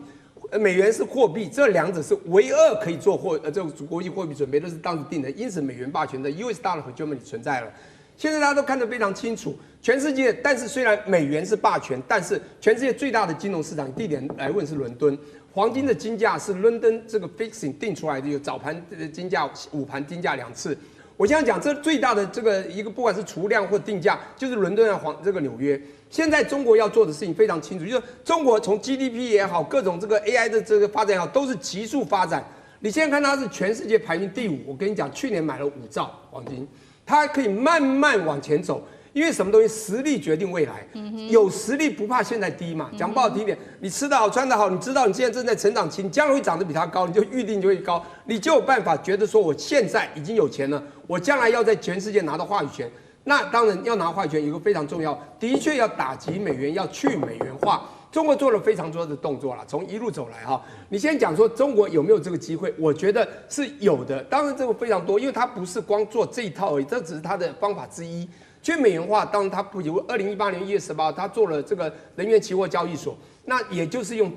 美元是货币，这两者是唯二可以做这个国际货币准备，这是当时定的。因此，美元霸权的 US dollar 和 Germany 存在了。现在大家都看得非常清楚，全世界，但是虽然美元是霸权，但是全世界最大的金融市场地点来问是伦敦。黄金的金价是伦敦这个 fixing 定出来的，有早盘金价、午盘金价2次。我现在讲这最大的这个一个，不管是储量或定价，就是伦敦啊、这个纽约。现在中国要做的事情非常清楚，就是中国从 GDP 也好，各种这个 AI 的这个发展也好，都是急速发展。你现在看它是全世界排名第5，我跟你讲，去年买了5兆黄金，它可以慢慢往前走。因为什么东西，实力决定未来。有实力不怕现在低嘛。讲不好听一点，你吃得好穿得好，你知道你现在正在成长期，你将来会长得比他高，你就预定就会高，你就有办法觉得说我现在已经有钱了，我将来要在全世界拿到话语权。那当然要拿话语权，有一个非常重要，的确要打击美元，要去美元化。中国做了非常多的动作了，从一路走来哈。你先讲说中国有没有这个机会？我觉得是有的，当然这个非常多，因为它不是光做这一套而已，这只是它的方法之一。去美元化，当然它不有2018年1月18号，它做了这个能源期货交易所，那也就是用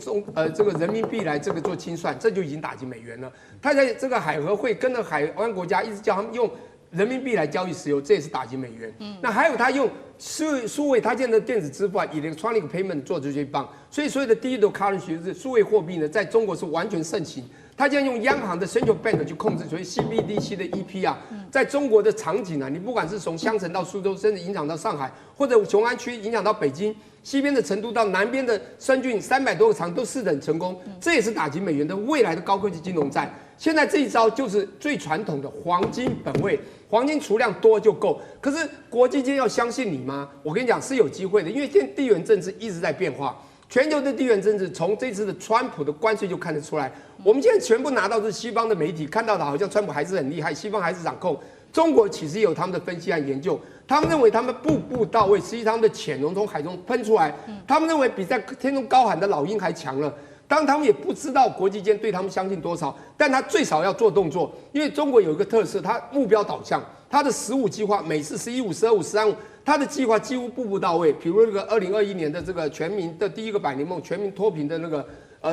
这个人民币来这个做清算，这就已经打击美元了。它在这个海合会跟着海湾国家一直叫他们用人民币来交易石油，这也是打击美元。那还有它用数位，它现在的电子支付啊，electronic payment 做这些棒，所以所有的digital currency就是数位货币呢，在中国是完全盛行。他现在用央行的 central bank 去控制，所以 CBDC 的 EP 啊，在中国的场景啊，你不管是从香城到苏州，甚至影响到上海，或者雄安区影响到北京，西边的成都到南边的深圳，300多个厂都试等成功，这也是打击美元的未来的高科技金融战。现在这一招就是最传统的黄金本位，黄金储量多就够。可是国际间要相信你吗？我跟你讲是有机会的，因为现在地缘政治一直在变化。全球的地缘政治从这次的川普的关税就看得出来，我们现在全部拿到是西方的媒体看到的，好像川普还是很厉害，西方还是掌控。中国其实也有他们的分析和研究，他们认为他们步步到位，实际他们的潜龙从海中喷出来，他们认为比在天中高喊的老鹰还强了。当然他们也不知道国际间对他们相信多少，但他最少要做动作，因为中国有一个特色，它目标导向，它的15计划，每次11.5、12.5、13.5。他的计划几乎步步到位，比如那个2021年的这个全民的第一个100年梦，全民脱贫的那个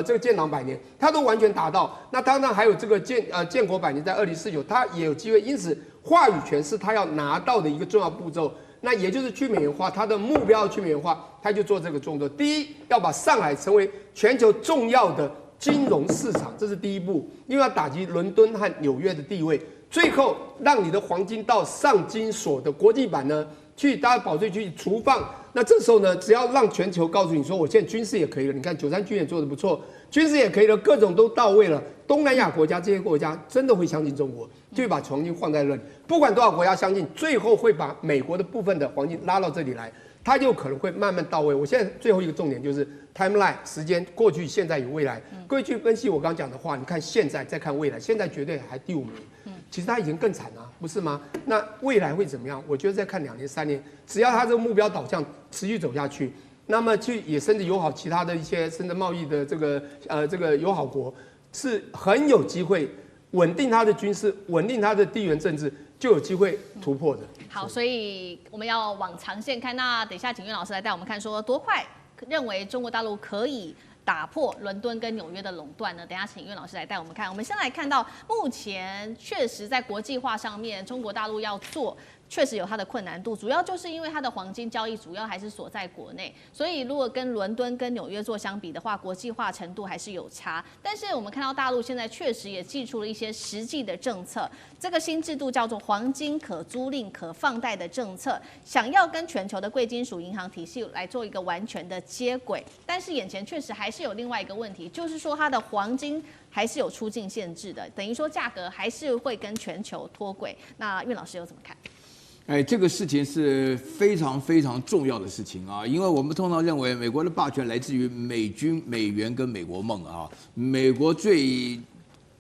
这个建党100年，他都完全达到。那当然还有这个建国100年，在2049，他也有机会。因此，话语权是他要拿到的一个重要步骤。那也就是去美元化，他的目标要去美元化，他就做这个动作。第一，要把上海成为全球重要的金融市场，这是第一步，因为要打击伦敦和纽约的地位。最后，让你的黄金到上金所的国际版呢？去大家保税去除放，那这时候呢，只要让全球告诉你说，我现在军事也可以了，你看93军也做得不错，军事也可以了，各种都到位了。东南亚国家这些国家真的会相信中国，就会把黄金放在那里。不管多少国家相信，最后会把美国的部分的黄金拉到这里来，它就可能会慢慢到位。我现在最后一个重点就是 timeline 时间，过去、现在与未来。各位去分析我刚刚讲的话，你看现在再看未来，现在绝对还第5名。其实它以前更惨啊，不是吗？那未来会怎么样？我觉得再看2年、3年，只要它这个目标导向持续走下去，那么去也甚至友好其他的一些甚至贸易的这个友好国，是很有机会稳定它的军事，稳定它的地缘政治，就有机会突破的。好，所以我们要往长线看。那等一下，请岳老师来带我们看，说多快认为中国大陆可以打破伦敦跟纽约的垄断呢？等一下请岳老师来带我们看。我们先来看到，目前确实在国际化上面，中国大陆要做。确实有它的困难度，主要就是因为它的黄金交易主要还是锁在国内，所以如果跟伦敦跟纽约做相比的话，国际化程度还是有差。但是我们看到大陆现在确实也祭出了一些实际的政策，这个新制度叫做黄金可租赁可放贷的政策，想要跟全球的贵金属银行体系来做一个完全的接轨。但是眼前确实还是有另外一个问题，就是说它的黄金还是有出境限制的，等于说价格还是会跟全球脱轨。那岳老师又怎么看？这个事情是非常非常重要的事情啊，因为我们通常认为美国的霸权来自于美军、美元跟美国梦啊。美国最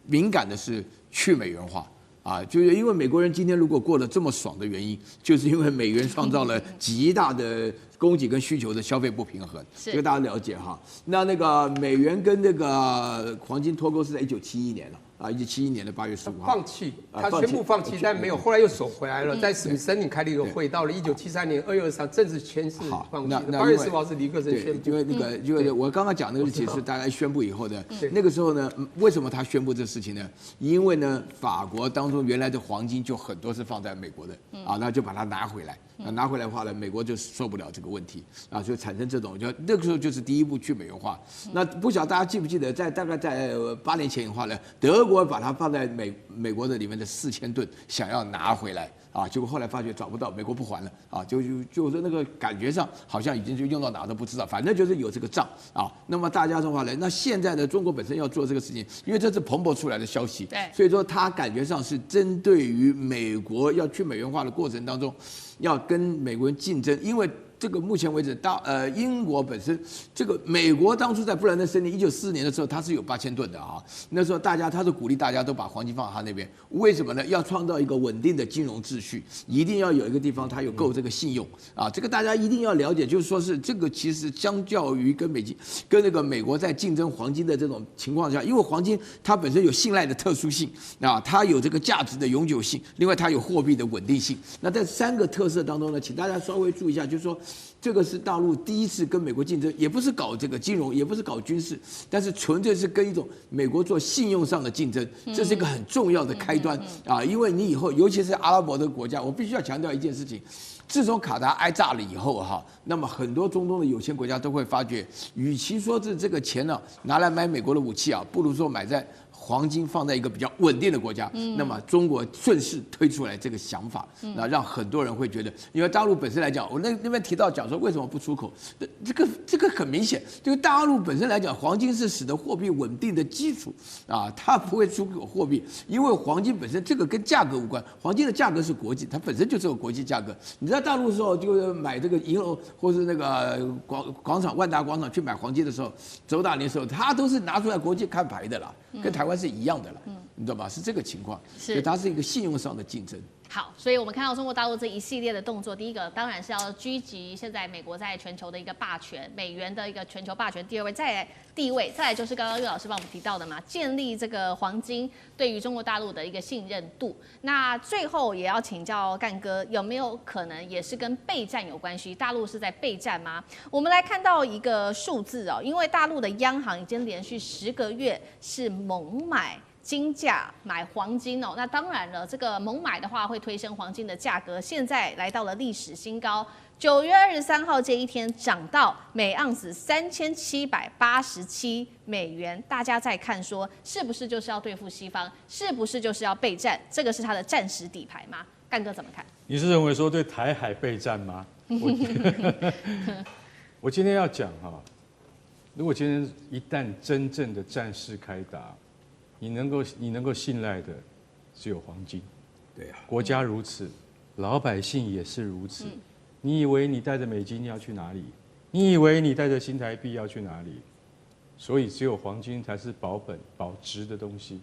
敏感的是去美元化啊，就是因为美国人今天如果过得这么爽的原因，就是因为美元创造了极大的供给跟需求的消费不平衡，这个大家了解哈。那个美元跟那个黄金脱钩是在1971年了。1971年的8月15号放弃，他宣布放弃，但没有，后来又守回来了，在史密森林开了一个会，到了1973年2月23正式宣誓放弃。8月15号是尼克森宣布，因为那个，就是我刚刚讲那个日期是大概宣布以后的。那个时候呢，为什么他宣布这事情呢？因为呢，法国当中原来的黄金就很多是放在美国的啊，那就把它拿回来。拿回来的话呢，美国就受不了这个问题啊，就产生这种，就那个时候就是第一步去美元化。那不晓得大家记不记得，大概在8年前的话呢，德国把它放在美国的里面的4000吨，想要拿回来啊，结果后来发觉找不到，美国不还了啊，就是那个感觉上好像已经就用到哪都不知道，反正就是有这个账啊。那么大家的话呢，那现在呢，中国本身要做这个事情，因为这是彭博出来的消息，对，所以说它感觉上是针对于美国要去美元化的过程当中。要跟美国人竞争，因为这个目前为止，英国本身这个美国当初在布兰登森林1944年的时候，它是有8000吨的啊。那时候他是鼓励大家都把黄金放在他那边，为什么呢？要创造一个稳定的金融秩序，一定要有一个地方它有够这个信用啊。这个大家一定要了解，就是说是这个其实相较于跟那个美国在竞争黄金的这种情况下，因为黄金它本身有信赖的特殊性啊，它有这个价值的永久性，另外它有货币的稳定性。那在3个特色当中呢，请大家稍微注意一下，就是说。这个是大陆第一次跟美国竞争，也不是搞这个金融，也不是搞军事，但是纯粹是跟一种美国做信用上的竞争，这是一个很重要的开端啊！因为你以后，尤其是阿拉伯的国家，我必须要强调一件事情：自从卡达挨炸了以后哈，那么很多中东的有钱国家都会发觉，与其说是这个钱呢拿来买美国的武器啊，不如说买在。黄金放在一个比较稳定的国家，那么中国顺势推出来这个想法，那让很多人会觉得，因为大陆本身来讲，我那边提到讲说为什么不出口，这个很明显，就是大陆本身来讲，黄金是使得货币稳定的基础啊，它不会出口货币，因为黄金本身这个跟价格无关，黄金的价格是国际，它本身就是有国际价格。你在大陆的时候，就是买这个银楼或是那个广场万达广场去买黄金的时候，周大年的时候，它都是拿出来国际看牌的啦，跟台湾是一样的了，你知道吧？是这个情况，所以它是一个信用上的竞争。好，所以我们看到中国大陆这一系列的动作，第一个当然是要狙击现在美国在全球的一个霸权，美元的一个全球霸权第2位，再来就是刚刚岳老师帮我们提到的嘛，建立这个黄金对于中国大陆的一个信任度。那最后也要请教干哥，有没有可能也是跟备战有关系？大陆是在备战吗？我们来看到一个数字哦，因为大陆的央行已经连续10个月是猛买。金价买黄金哦，那当然了，这个猛买的话会推升黄金的价格，现在来到了历史新高。9月23号这一天涨到每盎司3787美元，大家在看说是不是就是要对付西方，是不是就是要备战？这个是它的战时底牌吗？干哥怎么看？你是认为说对台海备战吗？我今天要讲哈，如果今天一旦真正的战事开打。你能够信赖的只有黄金，对啊，国家如此，老百姓也是如此。你以为你带着美金要去哪里？你以为你带着新台币要去哪里？所以只有黄金才是保本保值的东西。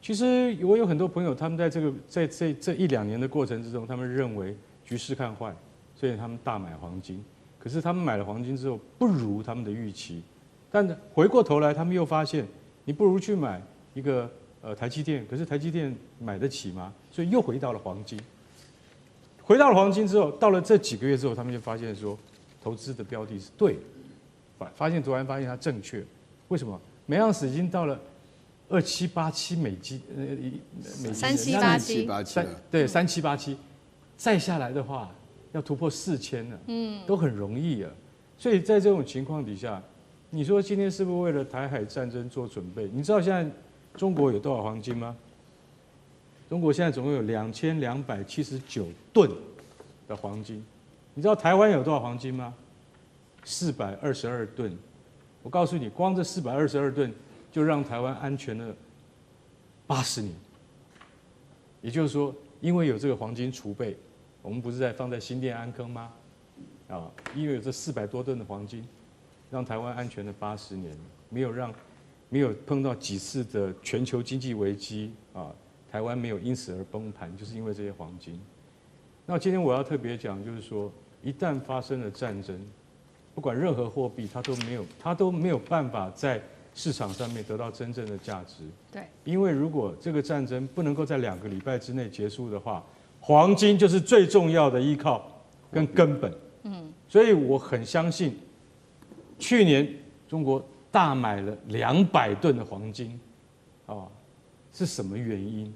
其实我有很多朋友，他们在这1-2年的过程之中，他们认为局势看坏，所以他们大买黄金。可是他们买了黄金之后，不如他们的预期。但回过头来，他们又发现，你不如去买一个台积电，可是台积电买得起吗？所以又回到了黄金。回到了黄金之后，到了这几个月之后，他们就发现说，投资的标的是对的，突然发现它正确。为什么？每盎司已经到了2787美金3787，对，3787，再下来的话要突破4000了，都很容易啊。所以在这种情况底下，你说今天是不是为了台海战争做准备？你知道现在中国有多少黄金吗？中国现在总共有2279吨的黄金。你知道台湾有多少黄金吗？422吨。我告诉你，光这422吨就让台湾安全了80年。也就是说，因为有这个黄金储备，我们不是放在新店安坑吗？因为有这400多吨的黄金，让台湾安全了80年，没有碰到几次的全球经济危机啊。台湾没有因此而崩盘，就是因为这些黄金。那今天我要特别讲，就是说，一旦发生了战争，不管任何货币，它都没有办法在市场上面得到真正的价值。对，因为如果这个战争不能够在2个礼拜之内结束的话，黄金就是最重要的依靠跟根本。所以我很相信，去年中国大买了200吨的黄金，是什么原因？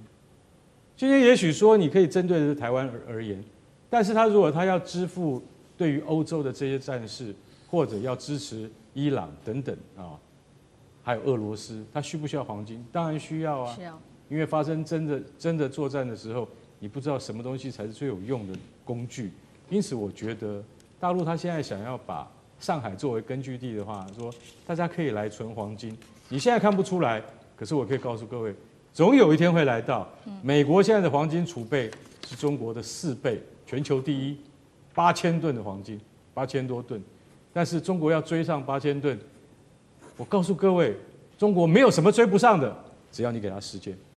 今天也许说你可以针对的是台湾而言，但是如果他要支付对于欧洲的这些战士，或者要支持伊朗等等还有俄罗斯，他需不需要黄金？当然需要啊，因为发生真的作战的时候，你不知道什么东西才是最有用的工具。因此，我觉得大陆他现在想要把上海作为根据地的话，说大家可以来存黄金。你现在看不出来，可是我可以告诉各位，总有一天会来到。美国现在的黄金储备是中国的4倍，全球第一，8000吨的黄金，8000多吨。但是中国要追上8000吨，我告诉各位，中国没有什么追不上的，只要你给他时间。